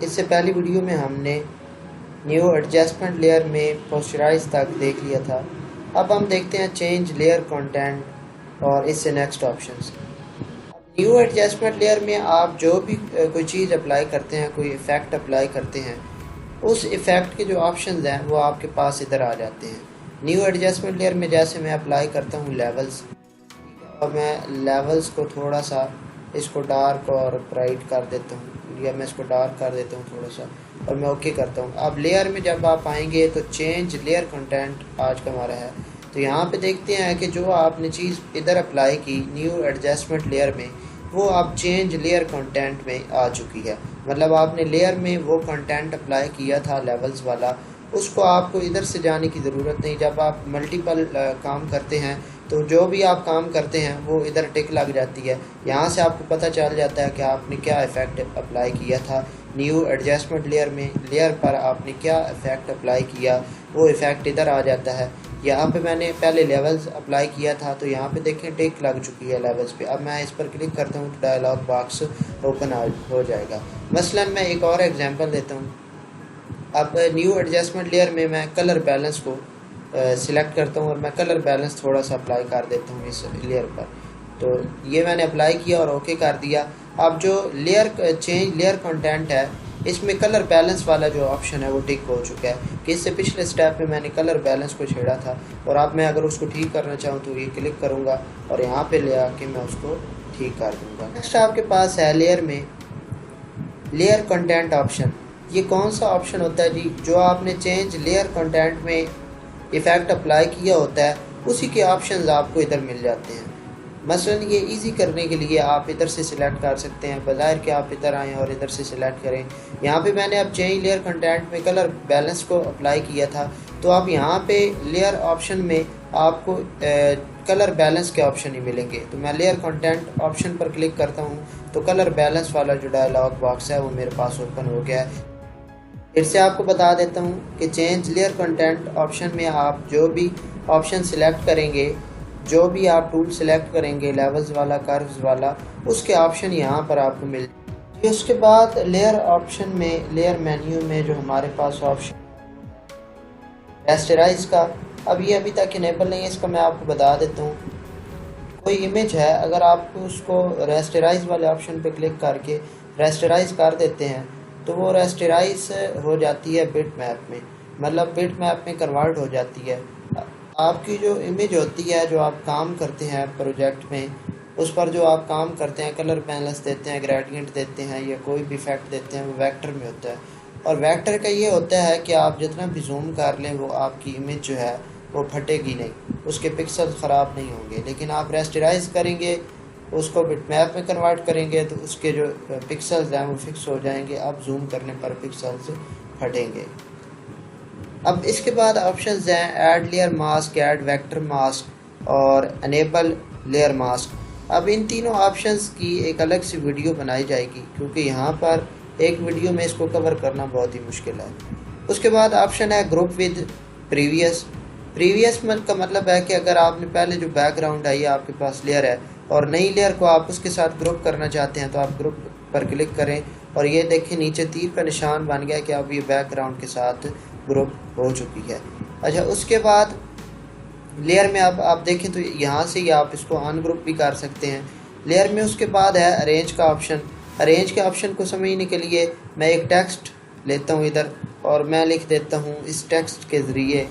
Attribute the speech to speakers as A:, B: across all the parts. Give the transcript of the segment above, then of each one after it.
A: इससे पहली वीडियो में हमने न्यू एडजस्टमेंट लेयर में पोस्चराइज तक देख लिया था। अब हम देखते हैं चेंज लेयर कंटेंट और इससे next options. New adjustment layer में आप जो भी कोई चीज़ अप्लाई करते हैं, कोई इफ़ेक्ट अप्लाई करते हैं, उस इफ़ेक्ट के जो ऑप्शंस हैं वो आपके पास इधर आ जाते हैं। न्यू एडजस्टमेंट लेयर में जैसे मैं अप्लाई करता हूँ लेवल्स, और मैं लेवल्स को थोड़ा सा इसको डार्क और ब्राइट कर देता हूँ, या मैं इसको डार्क कर देता हूँ थोड़ा सा, और मैं ओके करता हूँ। अब लेयर में जब आप आएंगे तो चेंज लेयर कंटेंट आज का हमारा है, तो यहाँ पे देखते हैं कि जो आपने चीज़ इधर अप्लाई की न्यू एडजस्टमेंट लेयर में, वो अब चेंज लेयर कंटेंट में आ चुकी है। मतलब आपने लेयर में वो कंटेंट अप्लाई किया था लेवल्स वाला, उसको आपको इधर से जाने की ज़रूरत नहीं। जब आप मल्टीपल काम करते हैं तो जो भी आप काम करते हैं वो इधर टिक लग जाती है। यहाँ से आपको पता चल जाता है कि आपने क्या इफ़ेक्ट अप्लाई किया था न्यू एडजस्टमेंट लेयर में, लेयर पर आपने क्या इफ़ेक्ट अप्लाई किया, वो इफ़ेक्ट इधर आ जाता है। यहाँ पे मैंने पहले लेवल्स अप्लाई किया था, तो यहाँ पे देखें टिक लग चुकी है लेवल्स पे। अब मैं इस पर क्लिक करता हूँ तो डायलॉग बॉक्स ओपन हो जाएगा। मसलन मैं एक और एग्जांपल देता हूँ। अब न्यू एडजस्टमेंट लेयर में मैं कलर बैलेंस को सिलेक्ट करता हूँ और मैं कलर बैलेंस थोड़ा सा अप्लाई कर देता हूँ इस लेयर पर। तो ये मैंने अप्लाई किया और ओके कर दिया। अब जो लेयर चेंज लेयर कंटेंट है, इसमें कलर बैलेंस वाला जो ऑप्शन है वो टिक हो चुका है कि इससे पिछले स्टेप में मैंने कलर बैलेंस को छेड़ा था, और अब मैं अगर उसको ठीक करना चाहूँ तो ये क्लिक करूँगा और यहाँ पे ले आके मैं उसको ठीक कर दूँगा। नेक्स्ट आपके पास है लेयर में लेयर कंटेंट ऑप्शन। ये कौन सा ऑप्शन होता है जी? जो आपने चेंज लेयर कंटेंट में इफ़ेक्ट अप्लाई किया होता है उसी के ऑप्शंस आपको इधर मिल जाते हैं। मसलन ये इजी करने के लिए आप इधर से सिलेक्ट कर सकते हैं, बजाय कि आप इधर आएँ और इधर से सिलेक्ट करें। यहाँ पे मैंने अब चेंज लेयर कंटेंट में कलर बैलेंस को अप्लाई किया था, तो अब यहाँ पे लेयर ऑप्शन में आपको कलर बैलेंस के ऑप्शन ही मिलेंगे। तो मैं लेयर कंटेंट ऑप्शन पर क्लिक करता हूँ तो कलर बैलेंस वाला जो डायलॉग बॉक्स है वो मेरे पास ओपन हो गया है। फिर से आपको बता देता हूँ कि चेंज लेयर कंटेंट ऑप्शन में आप जो भी ऑप्शन सिलेक्ट करेंगे, जो भी आप टूल सिलेक्ट करेंगे, लेवल्स वाला, कर्व्स वाला, उसके ऑप्शन यहाँ पर आपको मिल जाएंगे। उसके बाद लेयर ऑप्शन में, लेयर मेन्यू में जो हमारे पास ऑप्शन रेस्टराइज का, अब ये अभी तक इनेबल नहीं है, इसका मैं आपको बता देता हूँ। कोई इमेज है, अगर आप उसको रेस्टराइज वाले ऑप्शन पे क्लिक करके रेस्टराइज कर देते हैं तो वो रेस्टराइज हो जाती है बिट मैप में, मतलब बिट मैप में कन्वर्ट हो जाती है। आपकी जो इमेज होती है, जो आप काम करते हैं प्रोजेक्ट में, उस पर जो आप काम करते हैं, कलर बैलेंस देते हैं, ग्रेडियंट देते हैं, या कोई भी इफेक्ट देते हैं, वो वेक्टर में होता है। और वेक्टर का ये होता है कि आप जितना भी जूम कर लें वो आपकी इमेज जो है वो फटेगी नहीं, उसके पिक्सल ख़राब नहीं होंगे। लेकिन आप रेस्टराइज करेंगे, उसको बिटमैप में कन्वर्ट करेंगे, तो उसके जो पिक्सल्स हैं वो फिक्स हो जाएंगे। अब जूम करने पर पिक्सल्स फटेंगे। अब इसके बाद ऑप्शंस हैं add layer mask, add vector mask और अनेबल लेयर मास्क। अब इन तीनों ऑप्शंस की एक अलग सी वीडियो बनाई जाएगी, क्योंकि यहाँ पर एक वीडियो में इसको कवर करना बहुत ही मुश्किल है। उसके बाद ऑप्शन है ग्रुप विद प्रीवियस। प्रीवियस का मतलब है कि अगर आपने पहले जो बैकग्राउंड है, ये आपके पास लेयर है और नई लेयर को आप उसके साथ ग्रुप करना चाहते हैं, तो आप ग्रुप पर क्लिक करें और ये देखें नीचे तीर का निशान बन गया कि अब ये बैकग्राउंड के साथ ग्रुप हो चुकी है। अच्छा, उसके बाद लेयर में अब आप देखें तो यहाँ से ही आप इसको अनग्रुप भी कर सकते हैं लेयर में। उसके बाद है अरेंज का ऑप्शन। अरेंज के ऑप्शन को समझने के लिए मैं एक टेक्स्ट लेता हूँ इधर और मैं लिख देता हूँ इस टेक्स्ट के ज़रिए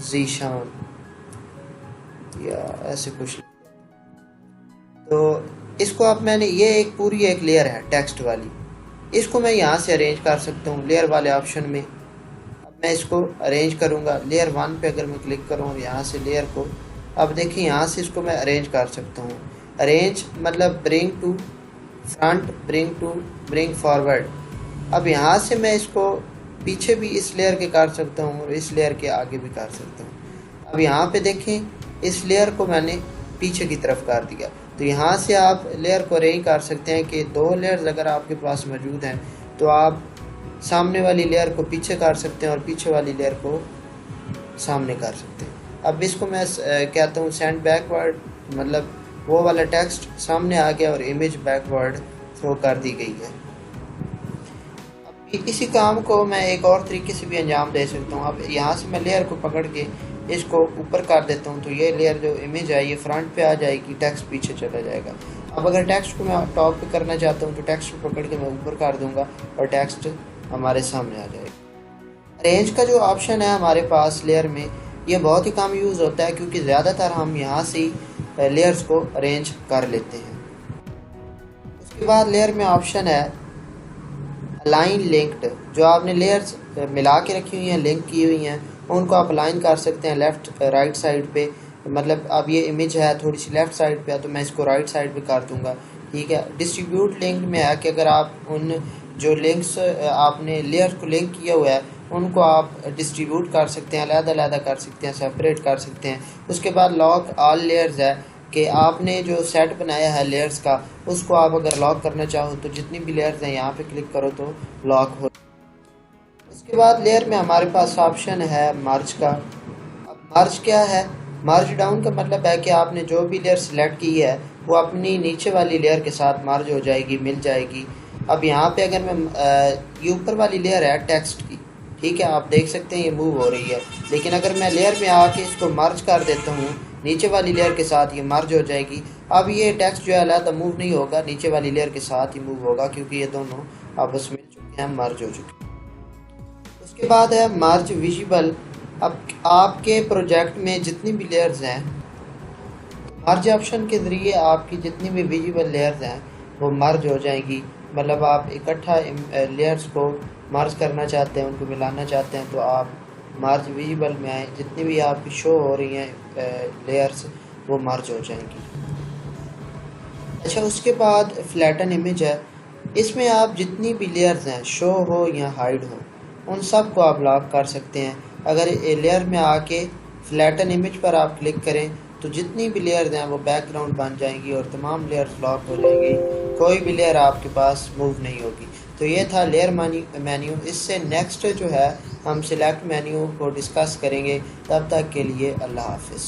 A: जीशान, या ऐसे कुछ। तो इसको अब मैंने, ये एक पूरी एक लेयर है टेक्स्ट वाली, इसको मैं यहाँ से अरेंज कर सकता हूँ लेयर वाले ऑप्शन में। अब मैं इसको अरेंज करूँगा, लेयर 1 पे अगर मैं क्लिक करूँ और यहाँ से लेयर को, अब देखिए यहाँ से इसको मैं अरेंज कर सकता हूँ। अरेंज मतलब bring to front, bring forward. अब यहाँ से मैं इसको पीछे भी इस लेयर के कर सकता हूँ और इस लेयर के आगे भी कर सकता हूँ। अब यहाँ पे देखें, इस लेयर को मैंने पीछे की तरफ कर दिया। तो यहाँ से आप लेयर को अरेंज कर सकते हैं कि 2 लेयर्स अगर आपके पास मौजूद हैं तो आप सामने वाली लेयर को पीछे कर सकते हैं और पीछे वाली लेयर को सामने कर सकते हैं। अब इसको मैं कहता हूँ सेंड बैकवर्ड, मतलब वो वाला टेक्स्ट सामने आ गया और इमेज बैकवर्ड थ्रो कर दी गई है। इसी काम को मैं एक और तरीके से भी अंजाम दे सकता हूँ। अब यहाँ से मैं लेयर को पकड़ के इसको ऊपर कर देता हूँ, तो ये लेयर जो इमेज है ये फ्रंट पे आ जाएगी, टेक्स्ट पीछे चला जाएगा। अब अगर टेक्स्ट को मैं टॉप पे करना चाहता हूँ तो टेक्स्ट को पकड़ के मैं ऊपर कर दूंगा और टेक्स्ट हमारे सामने आ जाएगा। अरेंज का जो ऑप्शन है हमारे पास लेयर में, ये बहुत ही कम यूज़ होता है क्योंकि ज़्यादातर हम यहाँ से ही लेयर्स को अरेंज कर लेते हैं। उसके बाद लेयर में ऑप्शन है अलाइन लिंक्ड। जो आपने लेयर्स मिला के रखी हुई हैं, लिंक की हुई हैं, उनको आप अलाइन कर सकते हैं लेफ़्ट राइट साइड पे। मतलब अब ये इमेज है थोड़ी सी लेफ़्ट साइड पे है तो मैं इसको राइट साइड पे कर दूंगा, ठीक है। डिस्ट्रीब्यूट लिंक में है कि अगर आप उन जो लिंक्स आपने लेयर को लिंक किया हुआ है उनको आप डिस्ट्रीब्यूट कर सकते हैं, अलग-अलग कर सकते हैं, सेपरेट कर सकते हैं। उसके बाद लॉक ऑल लेयर्स है कि आपने जो सेट बनाया है लेयर्स का उसको आप अगर लॉक करना चाहो तो जितनी भी लेयर्स हैं यहाँ पे क्लिक करो तो लॉक हो। उसके बाद लेयर में हमारे पास ऑप्शन है मर्ज का। अब मर्ज क्या है? मर्ज डाउन का मतलब है कि आपने जो भी लेयर सिलेक्ट की है वो अपनी नीचे वाली लेयर के साथ मर्ज हो जाएगी, मिल जाएगी। अब यहाँ पे अगर मैं ये ऊपर वाली लेयर है टेक्स्ट की, ठीक है, आप देख सकते हैं ये मूव हो रही है, लेकिन अगर मैं लेयर में आके इसको मर्ज कर देता हूँ नीचे वाली लेयर के साथ, ये मर्ज हो जाएगी। अब ये टेक्स्ट जो है अलग मूव नहीं होगा, नीचे वाली लेयर के साथ ही मूव होगा क्योंकि ये दोनों आपस में मिल चुके हैं, मर्ज हो चुके हैं। उसके बाद है मर्ज विजिबल। अब आपके प्रोजेक्ट में जितनी भी लेयर्स हैं, मर्ज ऑप्शन के ज़रिए आपकी जितनी भी विजिबल लेयर्स हैं वो मर्ज हो जाएंगी। मतलब आप इकट्ठा लेयर्स को मर्ज करना चाहते हैं, उनको मिलाना चाहते हैं तो आप मर्ज विजिबल में आए, जितनी भी आपकी शो हो रही हैं लेयर्स वो मर्ज हो जाएंगी। अच्छा, उसके बाद फ्लैटन इमेज है। इसमें आप जितनी भी लेयर्स हैं शो हो या हाइड हो उन सब को आप लॉक कर सकते हैं। अगर लेयर में आके फ्लैटन इमेज पर आप क्लिक करें तो जितनी भी लेयर्स हैं वो बैकग्राउंड बन जाएंगी और तमाम लेयर्स लॉक हो जाएंगी, कोई भी लेयर आपके पास मूव नहीं होगी। तो ये था लेयर मेन्यू। इससे नेक्स्ट जो है हम सिलेक्ट मेन्यू को डिस्कस करेंगे। तब तक के लिए अल्लाह हाफिज़।